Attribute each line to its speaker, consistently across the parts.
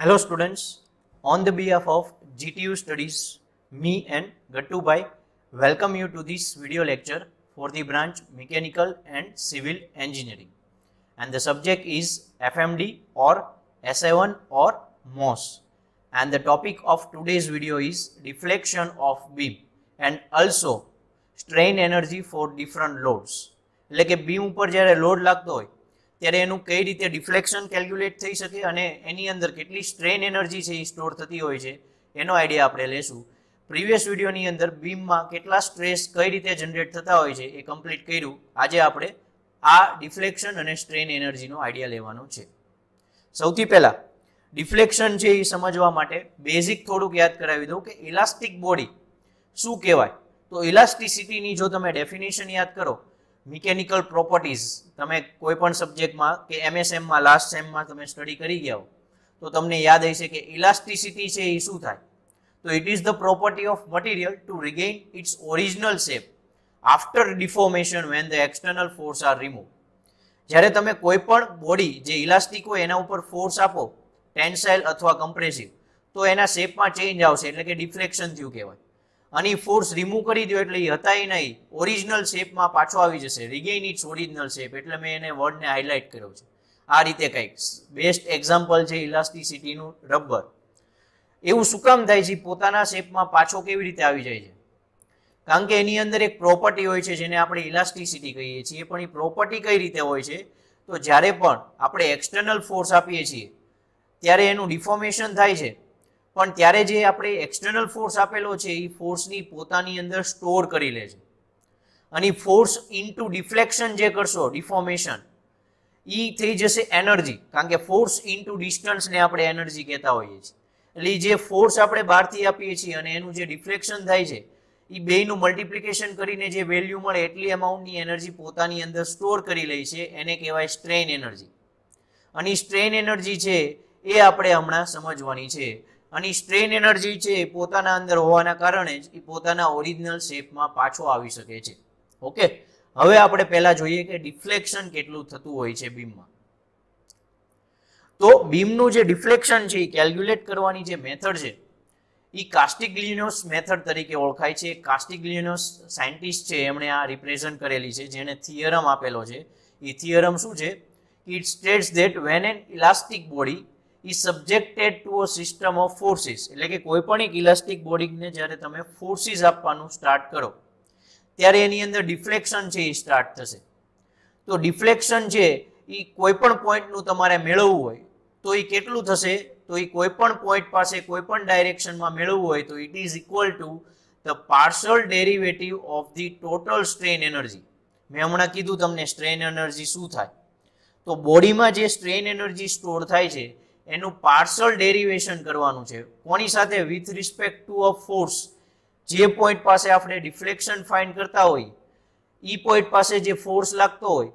Speaker 1: Hello students, on the behalf of GTU Studies, me and Gattu Bhai welcome you to this video lecture for the branch Mechanical and Civil Engineering, and the subject is FMD or SI1 or MOS, and the topic of today's video is deflection of beam and also strain energy for different loads. એટલે કે beam ઉપર જ્યારે load લાગતો હોય ત્યારે એનું કઈ રીતે ડિફ્લેક્શન કેલ્ક્યુલેટ થઈ શકે અને એની અંદર કેટલી સ્ટ્રેન એનર્જી છે એ સ્ટોર થતી હોય છે એનો આઈડિયા આપણે લેશું. પ્રીવિયસ વિડીયોની અંદર બીમમાં કેટલા સ્ટ્રેસ કઈ રીતે જનરેટ થતા હોય છે એ કમ્પ્લીટ કર્યું. આજે આપણે આ ડિફ્લેક્શન અને સ્ટ્રેન એનર્જીનો આઈડિયા લેવાનો છે. સૌથી પહેલા ડિફ્લેક્શન છે એ સમજવા માટે બેઝિક થોડુંક યાદ કરાવી દઉં કે ઇલાસ્ટિક બોડી શું કહેવાય. તો ઇલાસ્ટિસિટીની જો તમે ડેફિનેશન યાદ કરો, મિકેનિકલ પ્રોપર્ટીઝ તમે કોઈ પણ સબ્જેક્ટમાં કે એમએસએમમાં લાસ્ટ સેમમાં તમે સ્ટડી કરી ગયા હો તો તમને યાદ હશે કે ઇલાસ્ટિસિટી છે એ શું થાય. તો it is the property of material to regain its original shape after deformation when the external force are remove. જ્યારે તમે કોઈ પણ બોડી જે ઇલાસ્ટિક હોય એના ઉપર ફોર્સ આપો, ટેન્સાઇલ અથવા કમ્પ્રેસિવ, તો એના શેપમાં ચેન્જ આવશે એટલે કે ડિફ્લેક્શન થયું કહેવાય. અને ફોર્સ રિમૂવ કરી દો એટલે એ હતા નહીં, ઓરિજિનલ શેપમાં પાછો આવી જશે, રિગેઇન ઇટ્સ ઓરિજિનલ શેપ. એટલે મેં એને વર્ડને હાઇલાઇટ કર્યો છે આ રીતે. કંઈક બેસ્ટ એક્ઝામ્પલ છે ઇલાસ્ટિસિટીનું રબર. એવું શું કામ થાય છે? પોતાના શેપમાં પાછો કેવી રીતે આવી જાય છે? કારણ કે એની અંદર એક પ્રોપર્ટી હોય છે જેને આપણે ઇલાસ્ટિસિટી કહીએ છીએ. પણ એ પ્રોપર્ટી કઈ રીતે હોય છે? તો જ્યારે પણ આપણે એક્સટર્નલ ફોર્સ આપીએ છીએ ત્યારે એનું ડિફોર્મેશન થાય છે, પણ ત્યારે જે આપણે એક્સટર્નલ ફોર્સ આપેલો છે એ ફોર્સની પોતાની અંદર સ્ટોર કરી લે છે. અને ફોર્સ ઇન્ટુ ડિફ્લેક્શન જે કરશો, ડિફોર્મેશન, એ થઈ જશે એનર્જી. કારણ કે ફોર્સ ઇન્ટુ ડિસ્ટન્સને આપણે એનર્જી કહેતા હોઈએ છીએ. એટલે જે ફોર્સ આપણે બહારથી આપીએ છીએ અને એનું જે ડિફ્લેક્શન થાય છે એ બેયનું મલ્ટિપ્લિકેશન કરીને જે વેલ્યુ મળે એટલી અમાઉન્ટની એનર્જી પોતાની અંદર સ્ટોર કરી લે છે. એને કહેવાય સ્ટ્રેન એનર્જી. અને સ્ટ્રેન એનર્જી છે એ આપણે હમણાં સમજવાની છે. અને સ્ટ્રેન એનર્જી છે પોતાના અંદર હોવાના કારણે જ એ પોતાના ઓરિજિનલ શેપમાં પાછો આવી શકે છે. ઓકે, હવે આપણે પહેલા જોઈએ કે ડિફ્લેક્શન કેટલું થતું હોય છે બીમમાં. તો બીમનું જે ડિફ્લેક્શન છે એ કેલ્ક્યુલેટ કરવાની જે મેથડ છે એ કાસ્ટિગ્લિયાનોસ મેથડ તરીકે ઓળખાય છે. કાસ્ટિગ્લિયાનોસ સાયન્ટિસ્ટ છે, એમણે આ રિપ્રેઝન્ટ કરેલી છે, જેને થિયરમ આપેલો છે. એ થિયરમ શું છે? It states that when an elastic body is subjected to a system of forces. એટલે કે કોઈ પણ એક ઇલાસ્ટિક બોડીને જ્યારે તમે ફોર્સિસ આપવાનું સ્ટાર્ટ કરો ત્યારે એની અંદર ડિફ્લેક્શન છે એ સ્ટાર્ટ થશે. તો ડિફ્લેક્શન છે એ કોઈ પણ પોઈન્ટનું તમારે મેળવવું હોય તો એ કેટલું થશે? તો એ કોઈ પણ પોઈન્ટ પાસે કોઈ પણ ડાયરેક્શનમાં મેળવવું હોય તો it is equal to the partial derivative of the total strain energy. મેં હમણાં કીધું તમને સ્ટ્રેન એનર્જી શું થાય. તો બોડીમાં જે સ્ટ્રેન એનર્જી સ્ટોર થાય છે એનું પાર્શિયલ ડેરિવેશન કરવાનું છે. કોની સાથે? With respect to a force. જે પોઈન્ટ પાસે આપણે ડિફ્લેક્શન ફાઇન્ડ કરતા હોય એ પોઈન્ટ પાસે જે ફોર્સ લાગતો હોય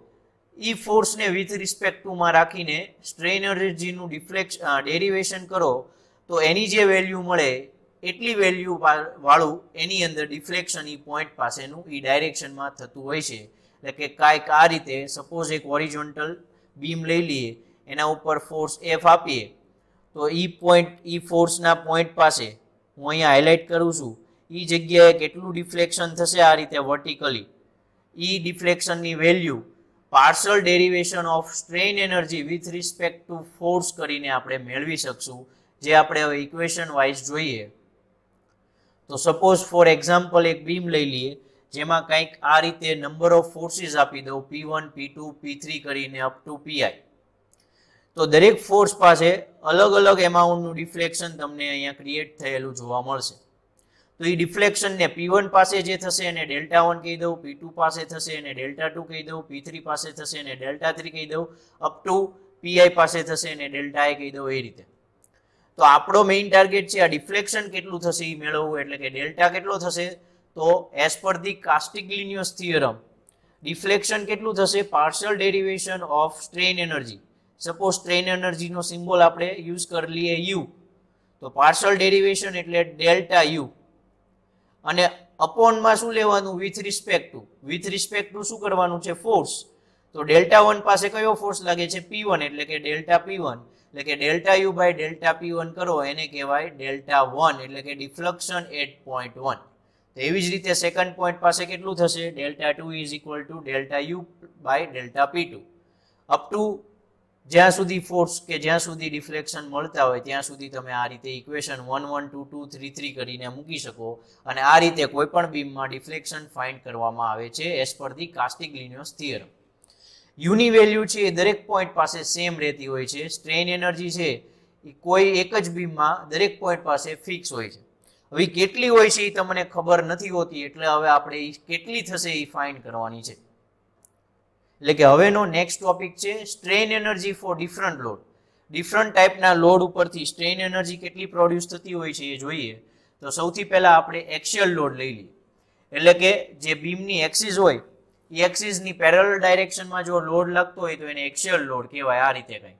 Speaker 1: એ ફોર્સને વિથ રિસ્પેક્ટ ટુમાં રાખીને સ્ટ્રેન એનર્જીનું ડેરિવેશન કરો તો એની જે વેલ્યુ મળે એટલી વેલ્યુ વાળું એની અંદર ડિફ્લેક્શન એ પોઈન્ટ પાસેનું એ ડાયરેક્શનમાં થતું હોય છે. એટલે કે કાંઈક આ રીતે, સપોઝ એક હોરિઝોન્ટલ બીમ લઈ લઈએ, એના ઉપર ફોર્સ એફ આપીએ તો ઈ ફોર્સના પોઈન્ટ પાસે હું અહીંયા હાઇલાઇટ કરું છું એ જગ્યાએ કેટલું ડિફ્લેક્શન થશે આ રીતે વર્ટિકલી. ઈ ડિફ્લેક્શનની value partial derivation of strain energy with respect to force કરીને આપણે મેળવી શકશું, જે આપણે હવે ઇક્વેશન વાઇઝ જોઈએ. તો સપોઝ ફોર એક્ઝામ્પલ એક બીમ લઈ લઈએ જેમાં કંઈક આ રીતે નંબર ઓફ ફોર્સિસ આપી દઉં, P1, P2, P3 કરીને અપ ટુ PI. તો દરેક ફોર્સ પાસે અલગ અલગ એમાઉન્ટનું ડિફ્લેક્શન તમને અહીંયા ક્રિએટ થયેલું જોવા મળશે. તો એ ડિફ્લેક્શનને P1 પાસે જે થશે એને Δ1 કહી દઉં, P2 પાસે થશે એને Δ2 કહી દઉં, P3 પાસે થશે એને Δ3 કહી દઉં, અપ ટુ PI પાસે થશે એને Δi કહી દઉં. એ રીતે તો આપણો મેઇન ટાર્ગેટ છે આ ડિફ્લેક્શન કેટલું થશે એ મેળવવું. એટલે કે ડેલ્ટા કેટલો થશે? તો as per the કાસ્ટિગ્લિયાનોસ theorem deflection કેટલું થશે? Partial derivation of strain energy. Suppose strain એનર્જીનો સિમ્બોલ આપણે યુઝ કરી લઈએ યુ, તો પાર્શિયલ ડેરિવેશન એટલે ડેલ્ટા યુ. અને અપોનમાં શું લેવાનું? With respect to. With respect to શું કરવાનું છે? ફોર્સ. તો Δ1 પાસે કયો ફોર્સ લાગે છે? P1, એટલે કે ડેલ્ટા P1. એટલે કે delta U by delta P1 કરો એને કહેવાય ડેલ્ટા 1 એટલે કે ડિફ્લેક્શન એટ પોઈન્ટ 1. તો એવી જ રીતે સેકન્ડ પોઈન્ટ પાસે કેટલું થશે delta 2 is equal to delta U by delta P2 up to જ્યાં સુધી ફોર્સ કે જ્યાં સુધી ડિફ્લેક્શન મળતા હોય ત્યાં સુધી તમે આ રીતે ઇક્વેશન 1 1 2 2 3 3 કરીને મૂકી શકો અને આ રીતે કોઈ પણ બીમમાં ડિફ્લેક્શન ફાઇન્ડ કરવામાં આવે છે as per the Castigliano's theorem. યુની વેલ્યુ છે એ દરેક પોઈન્ટ પાસે સેમ રહેતી હોય છે. સ્ટ્રેન એનર્જી છે એ કોઈ એક જ બીમમાં દરેક પોઈન્ટ પાસે ફિક્સ હોય છે. હવે કેટલી હોય છે એ તમને ખબર નથી હોતી એટલે હવે આપણે કેટલી થશે એ ફાઇન્ડ કરવાની છે. એટલે કે હવેનો નેક્સ્ટ ટોપિક છે strain energy for different load. Different ટાઈપના લોડ ઉપરથી સ્ટ્રેન એનર્જી કેટલી પ્રોડ્યુસ થતી હોય છે એ જોઈએ. તો સૌથી પહેલા આપણે એક્સિયલ લોડ લઈ લઈએ. એટલે કે જે બીમની એક્સિસ હોય એ એક્સિસની પેરેલલ ડાયરેક્શનમાં જો લોડ લાગતો હોય તો એને એક્સિયલ લોડ કહેવાય. આ રીતે કંઈ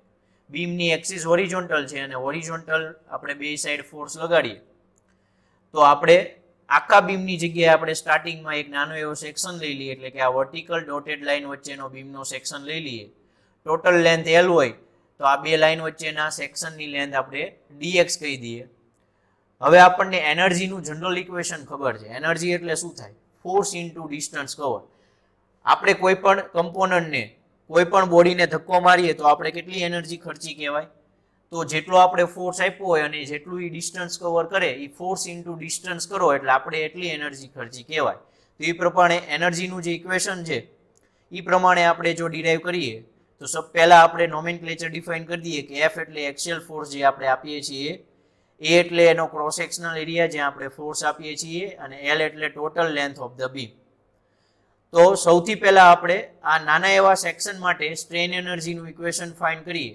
Speaker 1: બીમની એક્સિસ હોરિઝોન્ટલ છે અને હોરિઝોન્ટલ આપણે બે સાઈડ ફોર્સ લગાડીએ તો આપણે આખા બીમની જગ્યાએ આપણે સ્ટાર્ટિંગમાં એક નાનો એવો સેક્શન લઈ લઈએ. એટલે કે આ વર્ટિકલ ડોટેડ લાઇન વચ્ચેનો બીમનો સેક્શન લઈ લઈએ. ટોટલ લેન્થ L હોય તો આ બે લાઇન વચ્ચેના સેક્શનની લેન્થ આપણે dx કહી દઈએ. હવે આપણને એનર્જીનું જનરલ ઇક્વેશન ખબર છે. એનર્જી એટલે શું થાય? Force into distance cover. આપણે કોઈ પણ કમ્પોનન્ટને કોઈ પણ બોડીને ધક્કો મારીએ તો આપણે કેટલી એનર્જી ખર્ચી કહેવાય? તો જેટલો આપણે ફોર્સ આપ્યો હોય અને જેટલું એ ડિસ્ટન્સ કવર કરે એ ફોર્સ ઇન્ટુ ડિસ્ટન્સ કરો એટલે આપણે એટલી એનર્જી ખર્ચી કહેવાય. તો એ પ્રમાણે એનર્જીનું જે ઇક્વેશન છે એ પ્રમાણે આપણે જો ડિરાઈવ કરીએ તો પહેલા આપણે નોમેનક્લેચર ડિફાઇન કરી દઈએ કે F એટલે એક્સિયલ ફોર્સ જે આપણે આપીએ છીએ, A એટલે એનો ક્રોસ સેક્શનલ એરિયા જ્યાં આપણે ફોર્સ આપીએ છીએ અને L એટલે total length of the beam. તો સૌથી પહેલા આપણે આ નાના એવા સેક્શન માટે સ્ટ્રેન એનર્જીનું ઇક્વેશન ફાઇન્ડ કરીએ.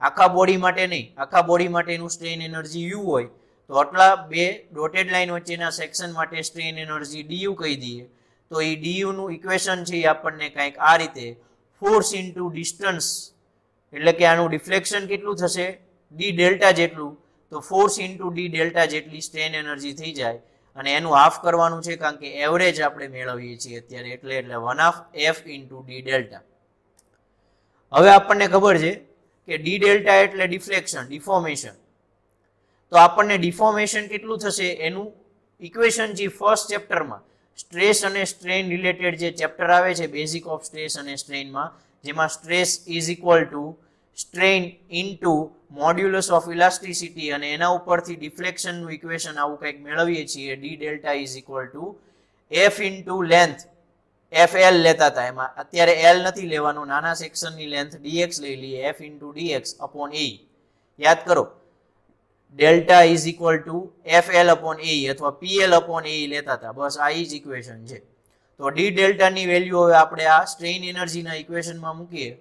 Speaker 1: આખા બોડી માટે નહીં, આખા બોડી માટેનું સ્ટ્રેન એનર્જી U હોય તો આટલા બે ડોટેડ લાઇન વચ્ચેના સેક્શન માટે સ્ટ્રેન એનર્જી du કહી દઈએ. તો એ du નું ઇક્વેશન છે એ આપણને કંઈક આ રીતે ફોર્સ ઇન્ટુ ડિસ્ટન્સ એટલે કે આનું ડિફ્લેક્શન કેટલું થશે d ડેલ્ટા જેટલું. તો ફોર્સ ઇન્ટુ d ડેલ્ટા જેટલી સ્ટ્રેન એનર્જી થઈ જાય અને એનું હાફ કરવાનું છે કારણ કે એવરેજ આપણે મેળવીએ છીએ અત્યારે એટલે 1/2 F ઇન્ટુ d ડેલ્ટા. હવે આપણને ખબર છે કે d ડેલ્ટા એટલે ડિફ્લેક્શન, ડિફોર્મેશન. તો આપણને ડિફોર્મેશન કેટલું થશે એનું ઇક્વેશન જે ફર્સ્ટ ચેપ્ટરમાં સ્ટ્રેસ અને સ્ટ્રેન રિલેટેડ જે ચેપ્ટર આવે છે બેઝિક ઓફ સ્ટ્રેસ અને સ્ટ્રેનમાં, જેમાં stress is equal two strain into modulus of elasticity અને એના ઉપરથી ડિફ્લેક્શનનું ઇક્વેશન આવું કંઈક મેળવીએ છીએ. d delta is equal two F into length FL લેતા હતા, એમાં અત્યારે L નથી લેવાનો, નાના સેક્શનની લેન્થ dx લઈ લઈએ. F into dx upon A. યાદ કરો delta is equal two FL upon A અથવા PL અપોન A લેતા હતા. બસ આ જ ઇક્વેશન છે. તો d ડેલ્ટાની વેલ્યુ હવે આપણે આ સ્ટ્રેન એનર્જીના ઇક્વેશનમાં મૂકીએ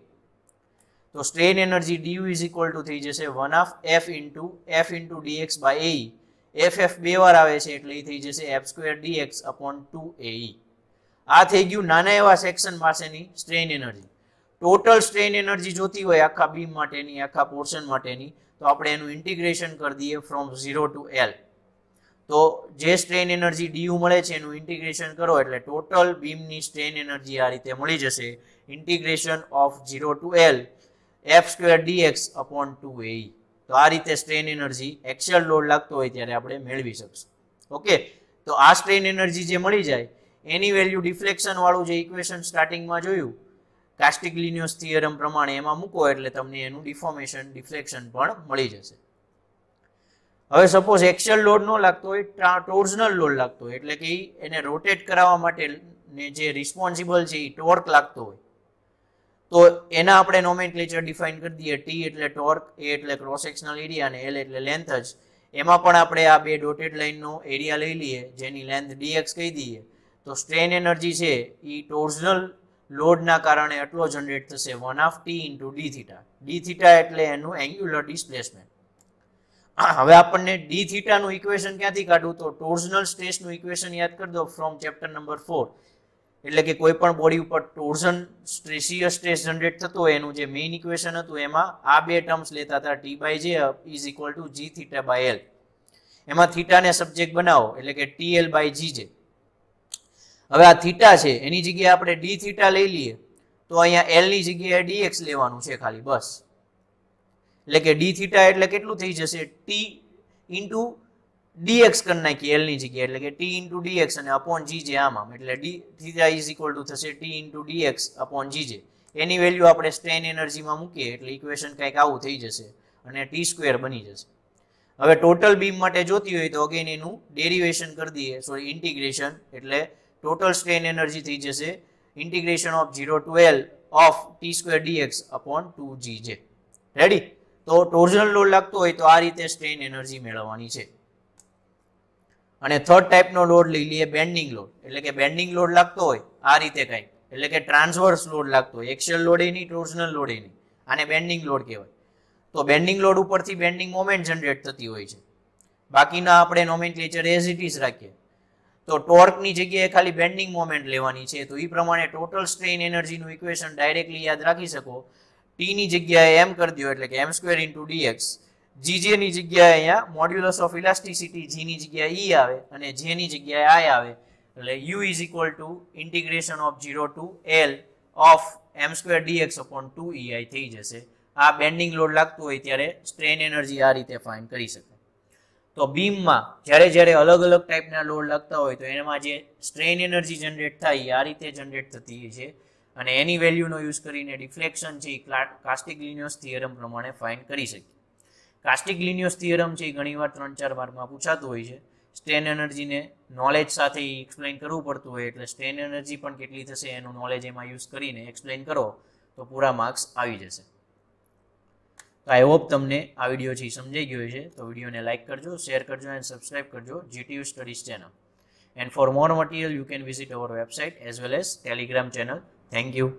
Speaker 1: તો strain energy du is equal to થઈ જશે 1/2 F into dx by AE. FF બે વાર આવે છે એટલે એ થઈ જશે F² dx અપોન 2AE. આ થઈ ગયું નાના એવા સેક્શન પાસેની strain energy. Total strain energy જોતી હોય આખા બીમ માટેની, આખા પોર્શન માટેની, તો આપણે એનું ઇન્ટિગ્રેશન કરી દઈએ ફ્રોમ 0 ટુ L. તો જે સ્ટ્રેન એનર્જી du મળે છે એનું ઇન્ટિગ્રેશન કરો એટલે ટોટલ બીમની સ્ટ્રેન એનર્જી આ રીતે મળી જશે. Integration of 0 to L F² dx upon 2AE. તો આ રીતે સ્ટ્રેન એનર્જી એક્સિયલ લોડ લાગતો હોય ત્યારે આપણે મેળવી શકશું. ઓકે, તો આ સ્ટ્રેન એનર્જી જે મળી જાય એની વેલ્યુ ડિફ્લેક્શન વાળું જે ઇક્વેશન સ્ટાર્ટિંગમાં જોયું કાસ્ટિગ્લિનોસ થિયરમ પ્રમાણે એમાં મૂકો એટલે તમને એનું ડિફોર્મેશન ડિફ્લેક્શન પણ મળી જશે. હવે સપોઝ એક્સિયલ લોડ ન લાગતો હોય, ટોર્ઝનલ લોડ લાગતો હોય એટલે કે એને રોટેટ કરાવવા માટે જે રિસ્પોન્સિબલ છે એ ટોર્ક લાગતો હોય તો એના આપણે નોમેનક્લેચર ડિફાઇન કરી દઈએ. T એટલે ટોર્ક, A એટલે ક્રોસ સેક્શનલ એરિયા અને L એટલે લેન્થ જ. એમાં પણ આપણે આ બે ડોટેડ લાઇનનો એરિયા લઈ લઈએ જેની લેન્થ dx કહી દઈએ. તો સ્ટ્રેન એનર્જી છે એ ટોર્ઝનલ લોડના કારણે એટલો જનરેટ થશે 1/2 T into d theta. d theta એટલે એનું એંગ્યુલર ડિસ્પ્લેસમેન્ટ. હવે આપણને d થીટાનું ઇક્વેશન ક્યાંથી કાઢવું? તો ટોર્ઝનલ સ્ટ્રેસનું ઇક્વેશન યાદ કરી દો ફ્રોમ ચેપ્ટર નંબર 4. એટલે કે કોઈ પણ બોડી ઉપર ટોર્ઝન શીયર સ્ટ્રેસ જનરેટ થતો હોય એનું જે મેઇન ઇક્વેશન હતું એમાં આ બે ટર્મ્સ લેતા હતા. T/J is equal to g theta by L. એમાં થીટાને સબ્જેક્ટ બનાવો એટલે કે TL/GJ. હવે આ થીટા છે એની જગ્યાએ આપણે d થીટા લઈ લઈએ તો અહીંયા L ની જગ્યાએ dx લેવાનું છે ખાલી, બસ. એટલે કે ડી થીટા એટલે કેટલું થઈ જશે ટી ઇન્ટુ dx કરી નાખીએ l ની જગ્યાએ એટલે કે t ઇન્ટુ dx અને અપોન gj આમ એટલે d theta is equal two થશે t into dx upon gj એની વેલ્યુ આપણે સ્ટ્રેન એનર્જીમાં મૂકીએ એટલે ઇક્વેશન કંઈક આવું થઈ જશે અને t સ્ક્વેર બની જશે. હવે ટોટલ બીમ માટે જોતી હોય તો અગેન એનું ડેરિવેશન કરી દઈએ સોરી ઇન્ટિગ્રેશન એટલે ટોટલ સ્ટ્રેન એનર્જી થઈ જશે integration of 0 to l of t square dx upon 2gj. Ready? તો ટોર્ઝનલ લોડ લાગતો હોય તો આ રીતે સ્ટ્રેન એનર્જી મેળવવાની છે. અને થર્ડ ટાઈપનો લોડ લઈ લઈએ બેન્ડિંગ લોડ એટલે કે બેન્ડિંગ લોડ લાગતો હોય આ રીતે કંઈક એટલે કે ટ્રાન્સવર્સ લોડ લાગતો હોય એક્સિયલ લોડ એ નહીં ટોર્ઝનલ લોડ એ નહીં આને બેન્ડિંગ લોડ કહેવાય. તો બેન્ડિંગ લોડ ઉપરથી બેન્ડિંગ મોમેન્ટ જનરેટ થતી હોય છે. બાકીના આપણે નોમેનક્લેચર એઝ ઇટ ઇઝ રાખીએ તો ટોર્કની જગ્યાએ ખાલી બેન્ડિંગ મોમેન્ટ લેવાની છે. તો એ પ્રમાણે ટોટલ સ્ટ્રેન એનર્જીનું ઇક્વેશન ડાયરેક્ટલી યાદ રાખી શકો. ટી ની જગ્યાએ એમ કરી દો એટલે કે m square into dx GJ ની જગ્યાએ અહીંયા મોડ્યુલસ ઓફ ઇલાસ્ટિસિટી જી ની જગ્યાએ ઈ આવે અને જે ની જગ્યાએ i આવે એટલે u is equal to integration of 0 to l of m square dx upon 2ei થઈ જશે. આ બેન્ડિંગ લોડ લાગતું હોય ત્યારે સ્ટ્રેન એનર્જી આ રીતે ફાઇન્ડ કરી શકાય. તો બીમમાં જ્યારે અલગ અલગ ટાઈપના લોડ લાગતા હોય તો એમાં જે સ્ટ્રેન એનર્જી જનરેટ થાય એ આ રીતે જનરેટ થતી છે અને એની વેલ્યુનો યુઝ કરીને ડિફ્લેક્શન છે એ કાસ્ટિગ્લિનિયસ થિયરમ પ્રમાણે ફાઇન્ડ કરી શકીએ. કાસ્ટિગ્લિનિયસ થિયરમ છે એ ઘણીવાર 3-4 માર્કમાં પૂછાતું હોય છે. સ્ટ્રેન એનર્જીને નોલેજ સાથે એક્સપ્લેન કરવું પડતું હોય એટલે સ્ટ્રેન એનર્જી પણ કેટલી થશે એનું નોલેજ એમાં યુઝ કરીને એક્સપ્લેન કરો તો પૂરા માર્ક્સ આવી જશે. તો આઈ હોપ તમને આ વિડીયો છે સમજાઈ ગયો છે. તો વિડીયોને લાઇક કરજો, શેર કરજો એન્ડ સબસ્ક્રાઇબ કરજો GTU studies channel. And for more material you can visit our website as well as Telegram channel. Thank you.